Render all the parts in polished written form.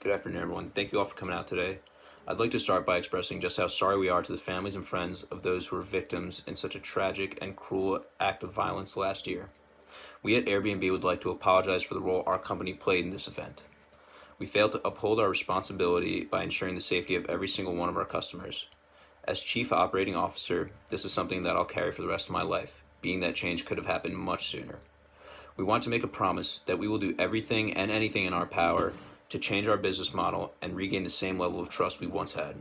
Good afternoon, everyone. Thank you all for coming out today. I'd like to start by expressing just how sorry we are to the families and friends of those who were victims in such a tragic and cruel act of violence last year. We at Airbnb would like to apologize for the role our company played in this event. We failed to uphold our responsibility by ensuring the safety of every single one of our customers. As Chief Operating Officer, this is something that I'll carry for the rest of my life, being that change could have happened much sooner. We want to make a promise that we will do everything and anything in our power to change our business model and regain the same level of trust we once had.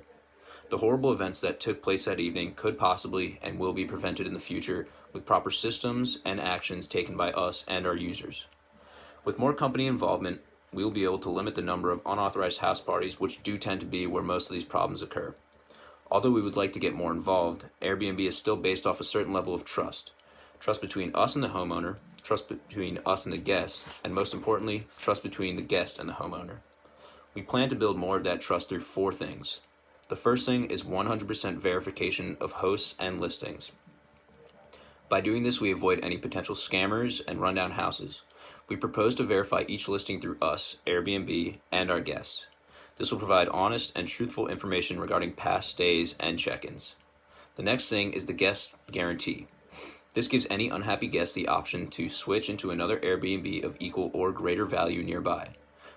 The horrible events that took place that evening could possibly and will be prevented in the future with proper systems and actions taken by us and our users. With more company involvement, we will be able to limit the number of unauthorized house parties, which do tend to be where most of these problems occur. Although we would like to get more involved, Airbnb is still based off a certain level of trust. Trust between us and the homeowner, trust between us and the guests, and most importantly, trust between the guest and the homeowner. We plan to build more of that trust through 4 things. The first thing is 100% verification of hosts and listings. By doing this, we avoid any potential scammers and rundown houses. We propose to verify each listing through us, Airbnb, and our guests. This will provide honest and truthful information regarding past stays and check-ins. The next thing is the guest guarantee. This gives any unhappy guest the option to switch into another Airbnb of equal or greater value nearby.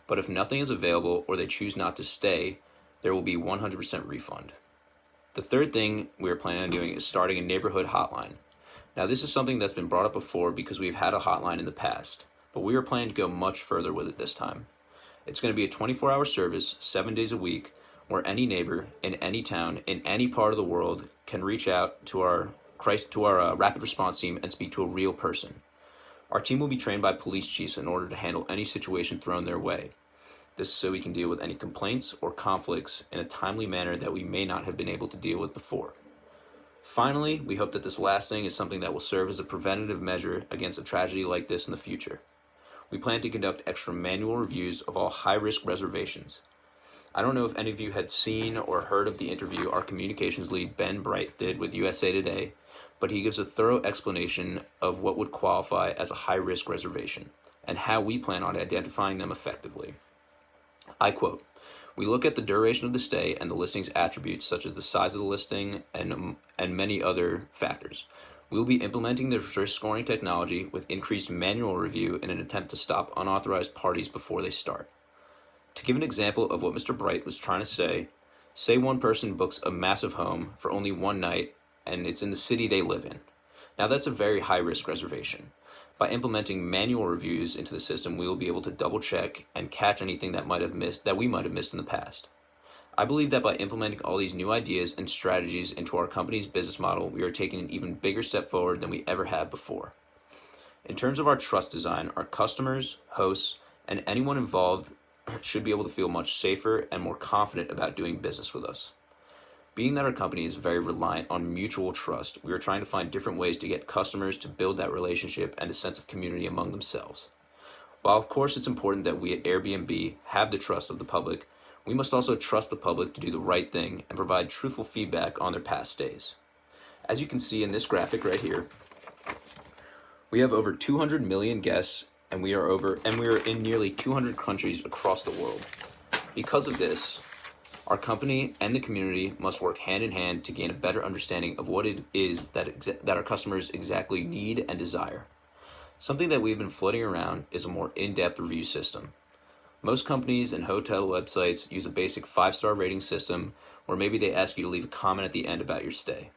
But if nothing is available or they choose not to stay, there will be 100% refund. The third thing we are planning on doing is starting a neighborhood hotline. Now, this is something that's been brought up before because we've had a hotline in the past, but we are planning to go much further with it this time. It's going to be a 24-hour service, 7 days a week, where any neighbor in any town in any part of the world can reach out to our rapid response team and speak to a real person. Our team will be trained by police chiefs in order to handle any situation thrown their way. This is so we can deal with any complaints or conflicts in a timely manner that we may not have been able to deal with before. Finally, we hope that this last thing is something that will serve as a preventative measure against a tragedy like this in the future. We plan to conduct extra manual reviews of all high-risk reservations. I don't know if any of you had seen or heard of the interview our communications lead Ben Bright did with USA Today, but he gives a thorough explanation of what would qualify as a high-risk reservation and how we plan on identifying them effectively. I quote, "We look at the duration of the stay and the listing's attributes such as the size of the listing and many other factors. We will be implementing the risk scoring technology with increased manual review in an attempt to stop unauthorized parties before they start." To give an example of what Mr. Bright was trying to say one person books a massive home for only one night and it's in the city they live in. Now that's a very high-risk reservation. By implementing manual reviews into the system, we will be able to double-check and catch anything that we might have missed in the past. I believe that by implementing all these new ideas and strategies into our company's business model, we are taking an even bigger step forward than we ever have before. In terms of our trust design, our customers, hosts, and anyone involved should be able to feel much safer and more confident about doing business with us. Being that our company is very reliant on mutual trust, we are trying to find different ways to get customers to build that relationship and a sense of community among themselves. While of course it's important that we at Airbnb have the trust of the public, we must also trust the public to do the right thing and provide truthful feedback on their past stays. As you can see in this graphic right here, we have over 200 million guests and we are in nearly 200 countries across the world. Because of this, our company and the community must work hand in hand to gain a better understanding of what it is that our customers exactly need and desire. Something that we've been floating around is a more in-depth review system. Most companies and hotel websites use a basic 5-star rating system where maybe they ask you to leave a comment at the end about your stay.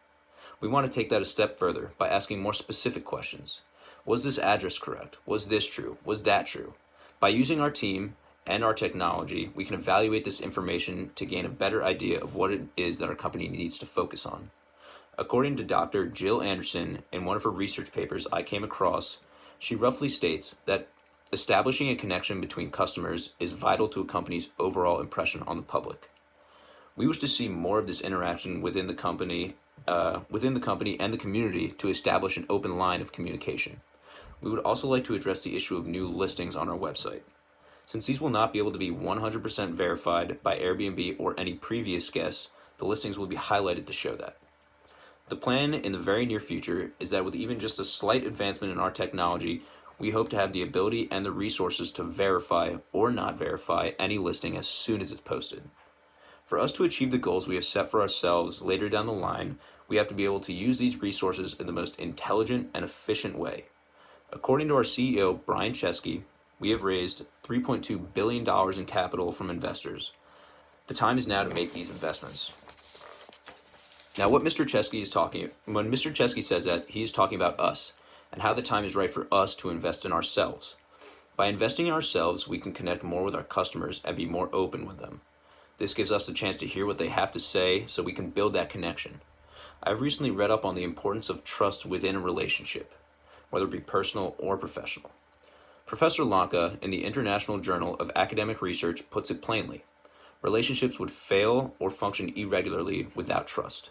We want to take that a step further by asking more specific questions. Was this address correct? Was this true? Was that true? By using our team and our technology, we can evaluate this information to gain a better idea of what it is that our company needs to focus on. According to Dr. Jill Anderson, in one of her research papers I came across, she roughly states that establishing a connection between customers is vital to a company's overall impression on the public. We wish to see more of this interaction within the company and the community to establish an open line of communication. We would also like to address the issue of new listings on our website. Since these will not be able to be 100% verified by Airbnb or any previous guests, the listings will be highlighted to show that. The plan in the very near future is that with even just a slight advancement in our technology, We hope to have the ability and the resources to verify or not verify any listing as soon as it's posted. For us to achieve the goals we have set for ourselves later down the line, we have to be able to use these resources in the most intelligent and efficient way. According to our CEO, Brian Chesky, we have raised $3.2 billion in capital from investors. The time is now to make these investments. Now, when Mr. Chesky says that, he is talking about us and how the time is right for us to invest in ourselves. By investing in ourselves, we can connect more with our customers and be more open with them. This gives us the chance to hear what they have to say so we can build that connection. I've recently read up on the importance of trust within a relationship, whether it be personal or professional. Professor Lanka in the International Journal of Academic Research puts it plainly: relationships would fail or function irregularly without trust.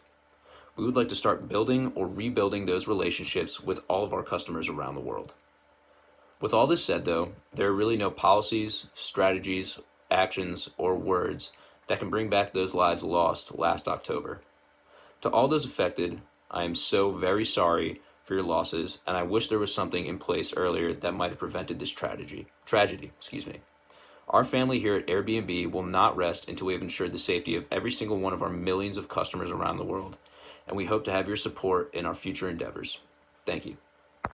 We would like to start building or rebuilding those relationships with all of our customers around the world. With all this said, though, there are really no policies, strategies, actions, or words that can bring back those lives lost last October. To all those affected, I am so very sorry for your losses, and I wish there was something in place earlier that might have prevented this tragedy. Our family here at Airbnb will not rest until we have ensured the safety of every single one of our millions of customers around the world, and we hope to have your support in our future endeavors. Thank you.